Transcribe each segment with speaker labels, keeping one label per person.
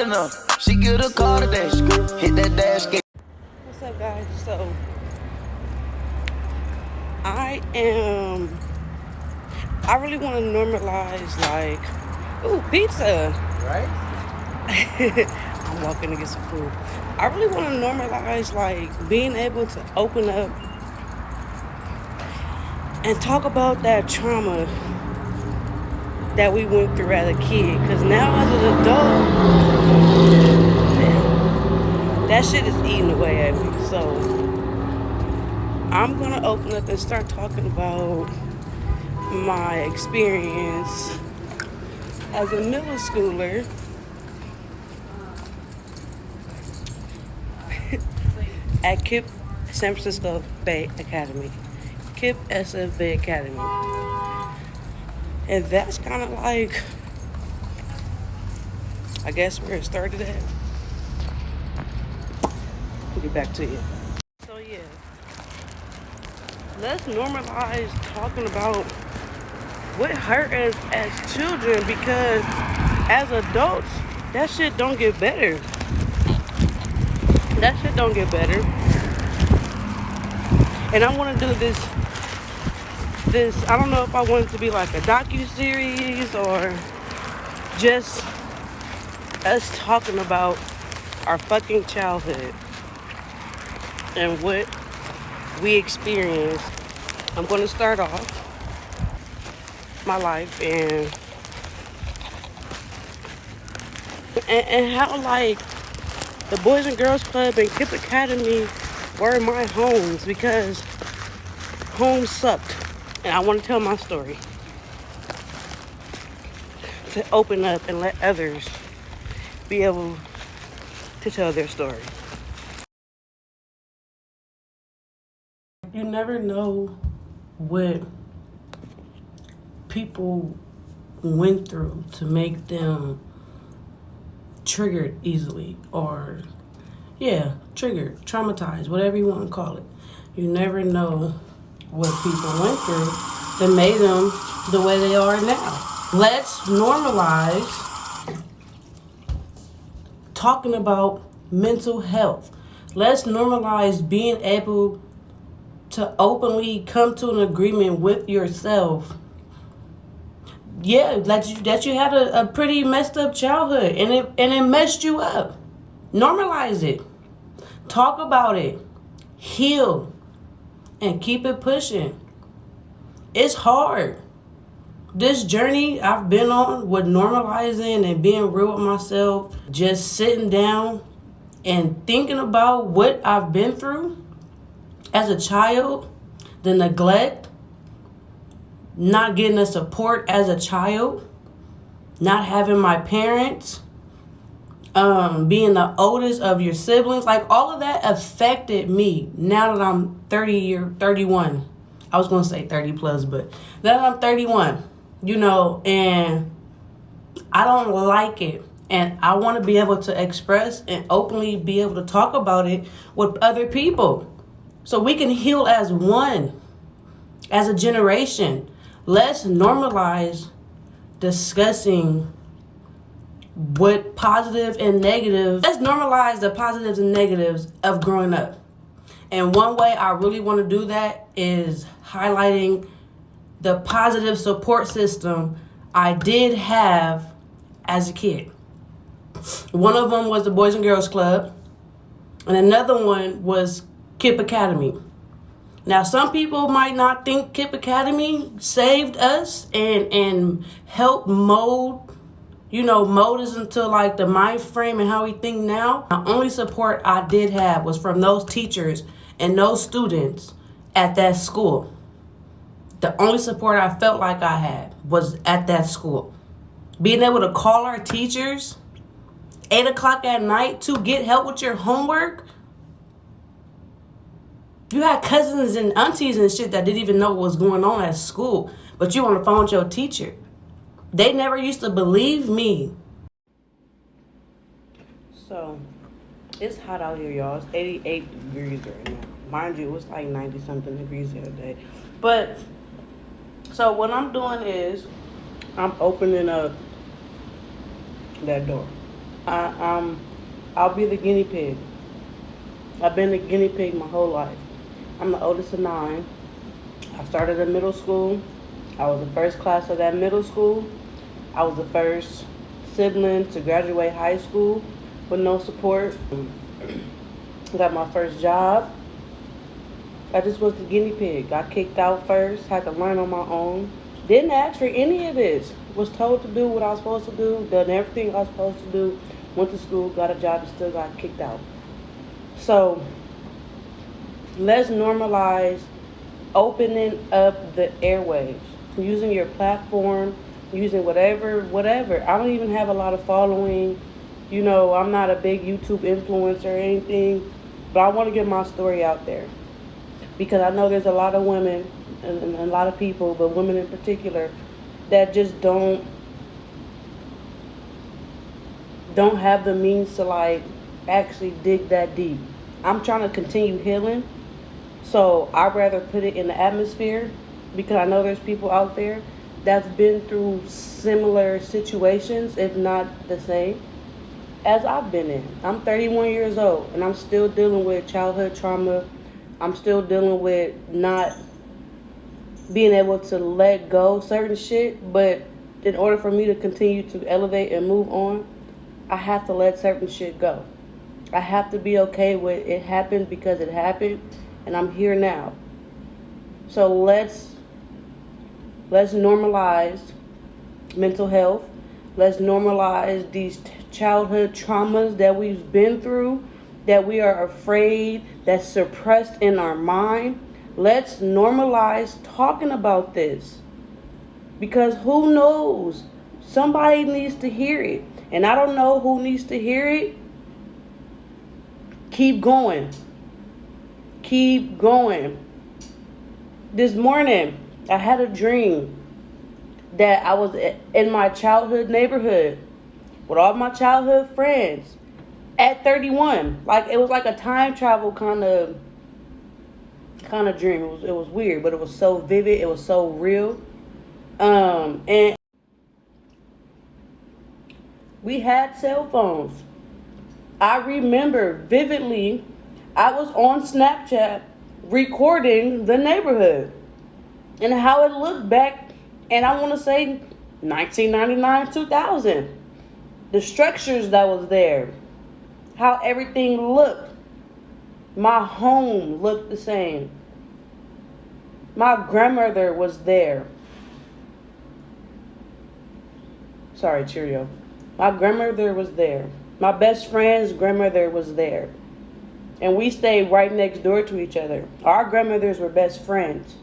Speaker 1: pulling up. She get a car today. Hit that dash gate.
Speaker 2: What's up, guys? So I really want to normalize, like, ooh, pizza.
Speaker 3: Right?
Speaker 2: I'm walking to get some food. I really want to normalize, like, being able to open up and talk about that trauma that we went through as a kid. Because now as an adult, that shit is eating away at me. So I'm going to open up and start talking about my experience as a middle schooler at KIPP San Francisco Bay Academy. KIPP SF Bay Academy. And that's kind of like, I guess, where it started at. I'll get back to you. So yeah, let's normalize talking about what hurt us as children, because as adults, that shit don't get better. That shit don't get better. And I want to do this, I don't know if I want it to be like a docu-series or just us talking about our fucking childhood and what we experienced. I'm going to start off my life and how, like, the Boys and Girls Club and KIPP Academy were my homes, because home sucked. And I want to tell my story to open up and let others be able to tell their story. You never know what people went through to make them triggered easily, or triggered, traumatized, whatever you want to call it. You never know what people went through that made them the way they are now. Let's normalize talking about mental health. Let's normalize being able to openly come to an agreement with yourself. Yeah, that you had a pretty messed up childhood and it messed you up. Normalize it. Talk about it. Heal. And keep it pushing. It's hard. This journey I've been on with normalizing and being real with myself, just sitting down and thinking about what I've been through as a child, the neglect, not getting the support as a child, not having my parents, being the oldest of your siblings, like all of that affected me. Now that I'm 31, I was going to say 30 plus, but now that I'm 31, and I don't like it. And I want to be able to express and openly be able to talk about it with other people so we can heal as one, as a generation. Let's normalize discussing what positive and negative. Let's normalize the positives and negatives of growing up. And one way I really want to do that is highlighting the positive support system I did have as a kid. One of them was the Boys and Girls Club, and another one was KIPP Academy. Now, some people might not think KIPP Academy saved us and helped mold us into like the mind frame and how we think now. The only support I did have was from those teachers and those students at that school. The only support I felt like I had was at that school. Being able to call our teachers 8 o'clock at night to get help with your homework. You had cousins and aunties and shit that didn't even know what was going on at school, but you on the phone with your teacher. They never used to believe me. So, it's hot out here, y'all. It's 88 degrees right now. Mind you, it was like 90-something degrees the other day. But, so what I'm doing is, I'm opening up that door. I I'll be the guinea pig. I've been the guinea pig my whole life. I'm the oldest of 9. I started in middle school. I was the first class of that middle school. I was the first sibling to graduate high school with no support. Got my first job. I just was the guinea pig. Got kicked out first, had to learn on my own. Didn't ask for any of this. Was told to do what I was supposed to do, done everything I was supposed to do, went to school, got a job, and still got kicked out. So let's normalize opening up the airwaves, using your platform, using whatever. I don't even have a lot of following. I'm not a big YouTube influencer or anything, but I want to get my story out there because I know there's a lot of women and a lot of people, but women in particular, that just don't have the means to like actually dig that deep. I'm trying to continue healing, so I'd rather put it in the atmosphere because I know there's people out there that's been through similar situations, if not the same, as I've been in. I'm 31 years old and I'm still dealing with childhood trauma. I'm still dealing with not being able to let go certain shit, but in order for me to continue to elevate and move on, I have to let certain shit go. I have to be okay with it happened because it happened, and I'm here now. So let's normalize mental health. Let's normalize these childhood traumas that we've been through, that we are afraid, that's suppressed in our mind. Let's normalize talking about this. Because who knows? Somebody needs to hear it. And I don't know who needs to hear it. Keep going. Keep going. This morning, I had a dream that I was in my childhood neighborhood with all my childhood friends at 31. Like, it was like a time travel kind of dream. It was weird, but it was so vivid. It was so real. And we had cell phones. I remember vividly, I was on Snapchat recording the neighborhood and how it looked back, and I want to say 1999, 2000. The structures that was there, how everything looked. My home looked the same. My grandmother was there. Sorry, Cheerio. My grandmother was there. My best friend's grandmother was there. And we stayed right next door to each other. Our grandmothers were best friends.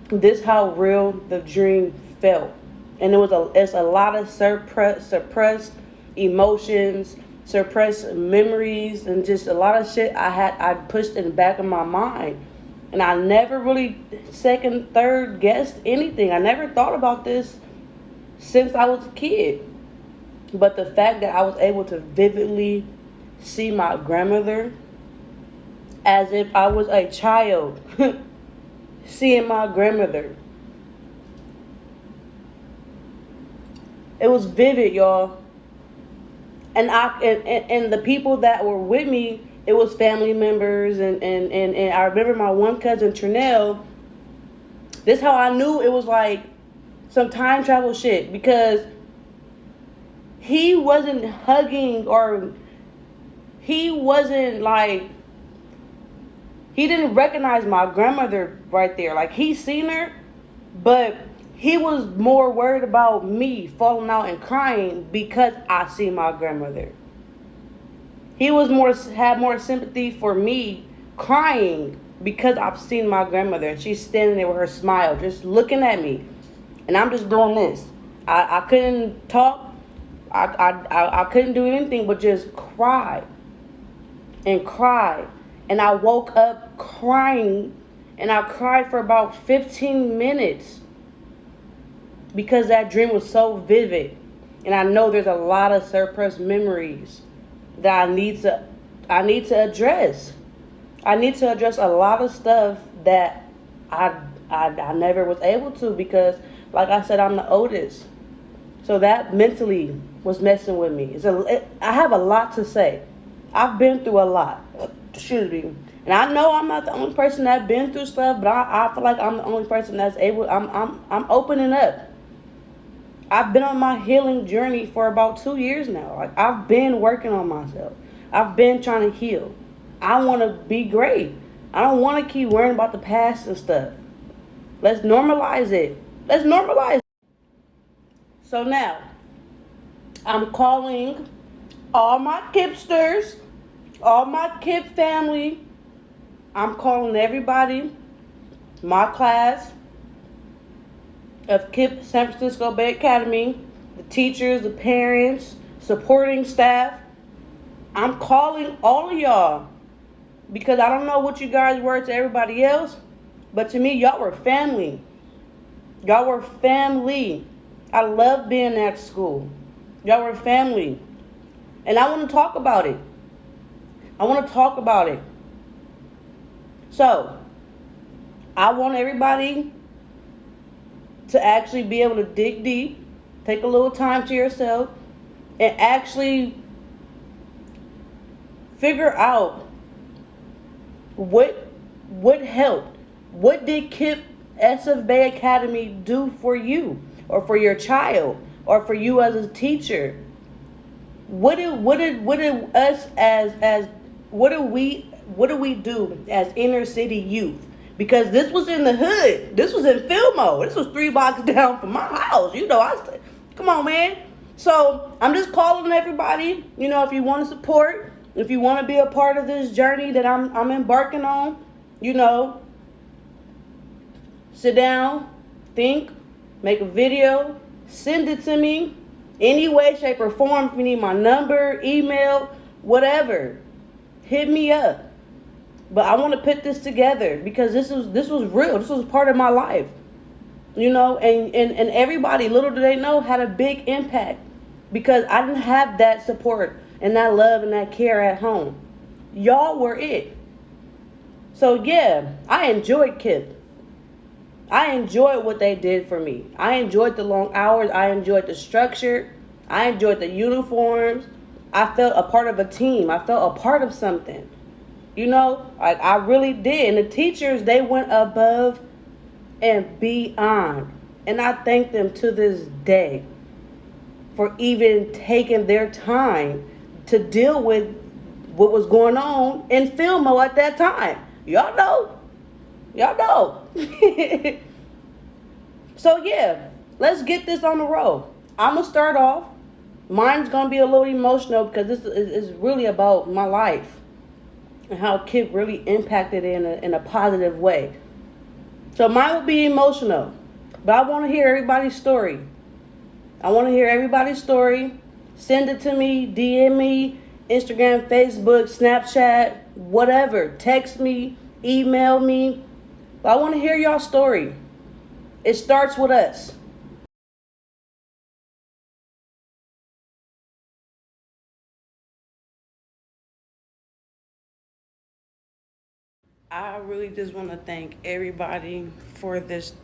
Speaker 2: This how real the dream felt. And it's a lot of suppressed emotions, suppressed memories, and just a lot of shit I pushed in the back of my mind. And I never really second, third guessed anything. I never thought about this since I was a kid. But the fact that I was able to vividly see my grandmother as if I was a child, seeing my grandmother. It was vivid, y'all. And and the people that were with me, it was family members, and I remember my one cousin Trinell. This how I knew it was like some time travel shit, because he wasn't hugging, or he wasn't like, he didn't recognize my grandmother right there. Like, he seen her, but he was more worried about me falling out and crying because I see my grandmother. He had more sympathy for me crying because I've seen my grandmother, and she's standing there with her smile, just looking at me, and I'm just doing this. I couldn't talk. I couldn't do anything but just cry and cry. And I woke up crying, and I cried for about 15 minutes because that dream was so vivid. And I know there's a lot of suppressed memories that I need to address. I need to address a lot of stuff that I never was able to, because, like I said, I'm the oldest. So that mentally was messing with me. I have a lot to say. I've been through a lot. Excuse me. And I know I'm not the only person that's been through stuff, but I feel like I'm the only person that's able. I'm opening up. I've been on my healing journey for about 2 years now. Like, I've been working on myself. I've been trying to heal. I want to be great. I don't want to keep worrying about the past and stuff. Let's normalize it. Let's normalize it. So now, I'm calling all my Kipsters, all my Kip family. I'm calling everybody, my class of KIP San Francisco Bay Academy, the teachers, the parents, supporting staff. I'm calling all of y'all because I don't know what you guys were to everybody else, but to me, y'all were family. Y'all were family. I love being at school. Y'all were family. And I want to talk about it. I want to talk about it. So, I want everybody to actually be able to dig deep, take a little time to yourself, and actually figure out what helped. What did KIP SF Bay Academy do for you, or for your child, or for you as a teacher? What do we do as inner city youth? Because this was in the hood. This was in Fillmore. This was 3 blocks down from my house. Come on, man. So I'm just calling everybody. If you want to support, if you want to be a part of this journey that I'm embarking on, sit down, think, make a video, send it to me. Any way, shape, or form. If you need my number, email, whatever, hit me up. But I want to put this together because this was real. This was part of my life, and everybody, little do they know, had a big impact because I didn't have that support and that love and that care at home. Y'all were it. So yeah, I enjoyed KIP. I enjoyed what they did for me. I enjoyed the long hours. I enjoyed the structure. I enjoyed the uniforms. I felt a part of a team. I felt a part of something. I really did. And the teachers, they went above and beyond. And I thank them to this day for even taking their time to deal with what was going on in Fillmore at that time. Y'all know. So yeah, let's get this on the road. I'm going to start off. Mine's going to be a little emotional because this is really about my life and how KIP really impacted it in a positive way. So mine will be emotional, but I want to hear everybody's story. Send it to me, DM me, Instagram, Facebook, Snapchat, whatever. Text me, email me. But I want to hear y'all story. It starts with us. I really just want to thank everybody for this,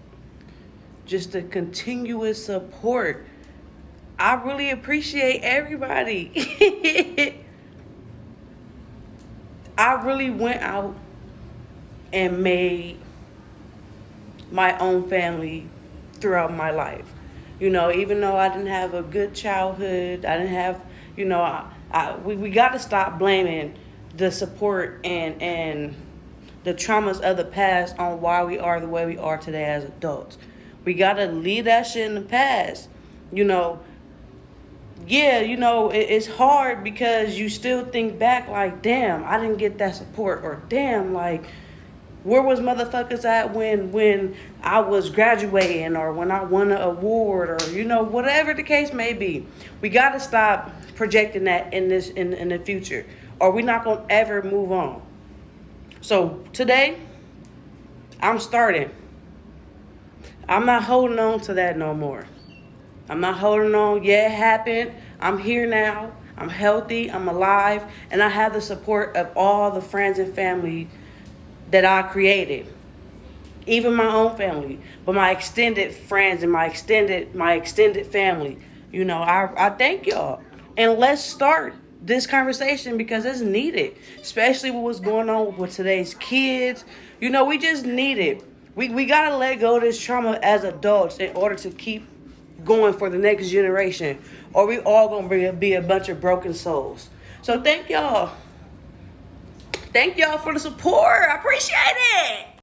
Speaker 2: just the continuous support. I really appreciate everybody. I really went out and made my own family throughout my life. Even though I didn't have a good childhood, I didn't have, we got to stop blaming the support and the traumas of the past on why we are the way we are today as adults. We got to leave that shit in the past. It's hard because you still think back like, damn, I didn't get that support, or damn, like, where was motherfuckers at when I was graduating, or when I won an award, or whatever the case may be. We got to stop projecting that in the future, or we're not going to ever move on. So today, I'm starting. I'm not holding on to that no more. I'm not holding on. Yeah, it happened. I'm here now. I'm healthy. I'm alive. And I have the support of all the friends and family that I created. Even my own family. But my extended friends and my extended family. I thank y'all. And let's start this conversation because it's needed, especially with what's going on with today's kids. We just need it. We got to let go of this trauma as adults in order to keep going for the next generation, or we all going to be a bunch of broken souls. So thank y'all. Thank y'all for the support. I appreciate it.